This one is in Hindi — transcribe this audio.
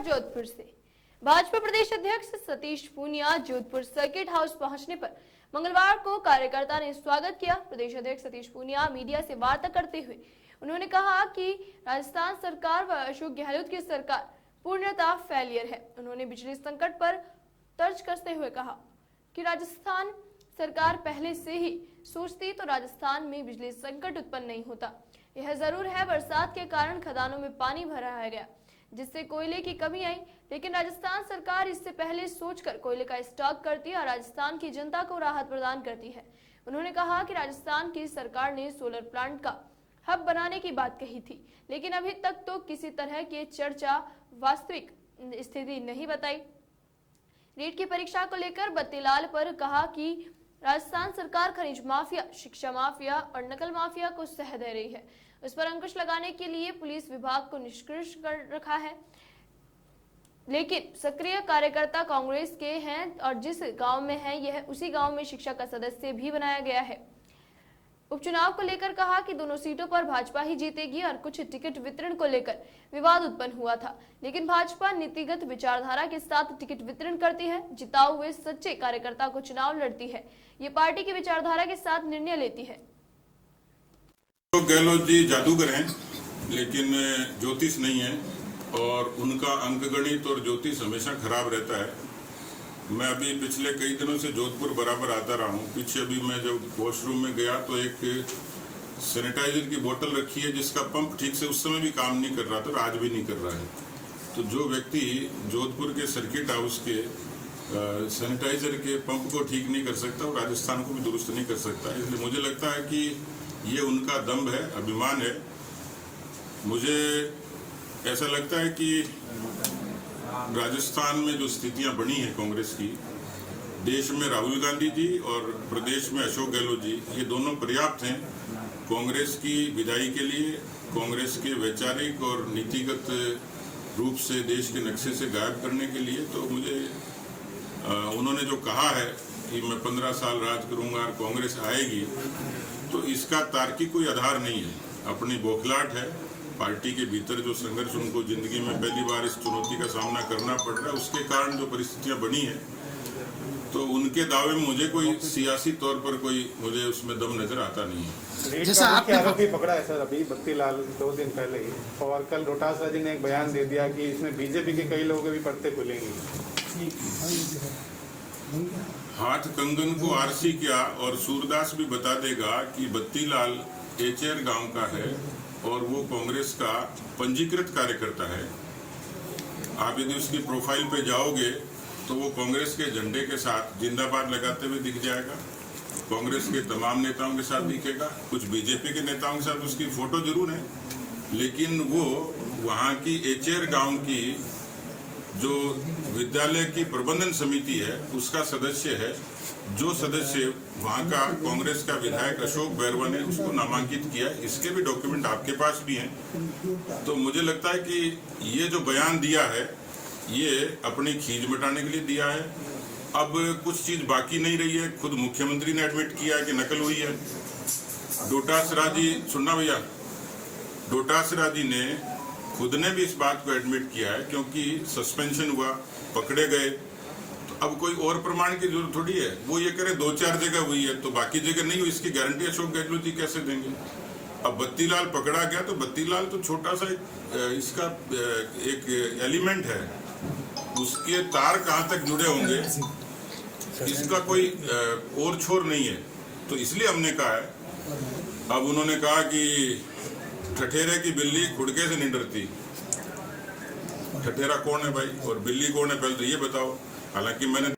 जोधपुर से। भाजपा प्रदेश अध्यक्ष सतीश पूनिया जोधपुर सर्किट हाउस पहुंचने पर मंगलवार को कार्यकर्ता ने स्वागत किया। प्रदेश अध्यक्ष सतीश पूनिया मीडिया से वार्ता करते हुए उन्होंने कहा कि राजस्थान सरकार व अशोक गहलोत की सरकार पूर्णतः फेलियर है। उन्होंने बिजली संकट पर तर्ज कसते हुए कहा कि राजस्थान सरकार पहले से ही सोचती तो राजस्थान में बिजली संकट उत्पन्न नहीं होता। यह जरूर है बरसात के कारण खदानों में पानी भरा गया जिससे कोयले की कमी आई, लेकिन राजस्थान सरकार इससे पहले सोचकर कोयले का स्टॉक करती है और राजस्थान की जनता को राहत प्रदान करती है। उन्होंने कहा कि राजस्थान की सरकार ने सोलर प्लांट का हब बनाने की बात कही थी, लेकिन अभी तक तो किसी तरह की चर्चा वास्तविक स्थिति नहीं बताई। नीट की परीक्षा को लेकर बत्तीलाल पर कहा कि राजस्थान सरकार खनिज माफिया, शिक्षा माफिया और नकल माफिया को सह दे रही है। उस पर अंकुश लगाने के लिए पुलिस विभाग को निष्क्रिय कर रखा है, लेकिन सक्रिय कार्यकर्ता कांग्रेस के हैं और जिस गांव में है यह उसी गांव में शिक्षा का सदस्य भी बनाया गया है। उपचुनाव को लेकर कहा कि दोनों सीटों पर भाजपा ही जीतेगी और कुछ टिकट वितरण को लेकर विवाद उत्पन्न हुआ था, लेकिन भाजपा नीतिगत विचारधारा के साथ टिकट वितरण करती है। जिताए हुए सच्चे कार्यकर्ता को चुनाव लड़ती है। ये पार्टी की विचारधारा के साथ निर्णय लेती है। अशोक गहलोत जी जादूगर हैं, लेकिन ज्योतिष नहीं है और उनका अंकगणित और ज्योतिष हमेशा खराब रहता है। मैं अभी पिछले कई दिनों से जोधपुर बराबर आता रहा हूँ। पीछे अभी मैं जब वॉशरूम में गया तो एक सैनिटाइजर की बोतल रखी है जिसका पंप ठीक से उस समय भी काम नहीं कर रहा था और आज भी नहीं कर रहा है। तो जो व्यक्ति जोधपुर के सर्किट हाउस के सैनिटाइजर के पंप को ठीक नहीं कर सकता और राजस्थान को भी दुरुस्त नहीं कर सकता, इसलिए मुझे लगता है कि ये उनका दम्भ है, अभिमान है। मुझे ऐसा लगता है कि राजस्थान में जो स्थितियां बनी हैं कांग्रेस की, देश में राहुल गांधी जी और प्रदेश में अशोक गहलोत जी, ये दोनों पर्याप्त हैं कांग्रेस की विदाई के लिए, कांग्रेस के वैचारिक और नीतिगत रूप से देश के नक्शे से गायब करने के लिए। तो मुझे उन्होंने जो कहा है कि मैं 15 साल राज करूंगा और कांग्रेस आएगी, तो इसका तार्किक कोई आधार नहीं है। अपनी बौखलाहट है। पार्टी के भीतर जो संघर्ष उनको जिंदगी में पहली बार इस चुनौती का सामना करना पड़ रहा है, उसके कारण जो परिस्थितियां बनी है, तो उनके दावे में मुझे कोई सियासी तौर पर मुझे उसमें दम नजर आता नहीं है। जैसा आपने आरोपी पकड़ा है सर अभी बत्तीलाल 2 दिन पहले ही, और कल रोहतास राजी ने एक बयान दे दिया कि इसमें बीजेपी के कई लोगों के भी पत्ते खुलेंगे। हाथ कंगन को आरसी क्या और सूरदास भी बता देगा कि बत्तीलाल एचेर गांव का है और वो कांग्रेस का पंजीकृत कार्यकर्ता है। आप यदि उसकी प्रोफाइल पे जाओगे तो वो कांग्रेस के झंडे के साथ जिंदाबाद लगाते हुए दिख जाएगा। कांग्रेस के तमाम नेताओं के साथ दिखेगा, कुछ बीजेपी के नेताओं के साथ उसकी फोटो जरूर है, लेकिन वो वहाँ की एचेर गांव की जो विद्यालय की प्रबंधन समिति है उसका सदस्य है। जो सदस्य वहाँ का कांग्रेस का विधायक अशोक बैरवा ने उसको नामांकित किया, इसके भी डॉक्यूमेंट आपके पास भी हैं। तो मुझे लगता है कि ये जो बयान दिया है ये अपनी खींच मिटाने के लिए दिया है। अब कुछ चीज बाकी नहीं रही है। खुद मुख्यमंत्री ने एडमिट किया है कि नकल हुई है। डोटासरा जी, सुनना भैया, डोटासरा जी ने खुद ने भी इस बात को एडमिट किया है, क्योंकि सस्पेंशन हुआ, पकड़े गए, तो अब कोई और प्रमाण की जरूरत थोड़ी है। वो ये कह रहे 2-4 जगह हुई है तो बाकी जगह नहीं हुई, इसकी गारंटी अशोक गहलोत जी कैसे देंगे। अब बत्तीलाल पकड़ा गया तो बत्तीलाल तो छोटा सा इसका एक एलिमेंट है, उसके तार कहाँ तक जुड़े होंगे इसका कोई और छोर नहीं है। तो इसलिए हमने कहा है। अब उन्होंने कहा कि ठठेरे की बिल्ली खुड़के से नहीं डरती। ठठेरा कौन है भाई और बिल्ली कौन है, पहले तो ये बताओ। हालांकि मैंने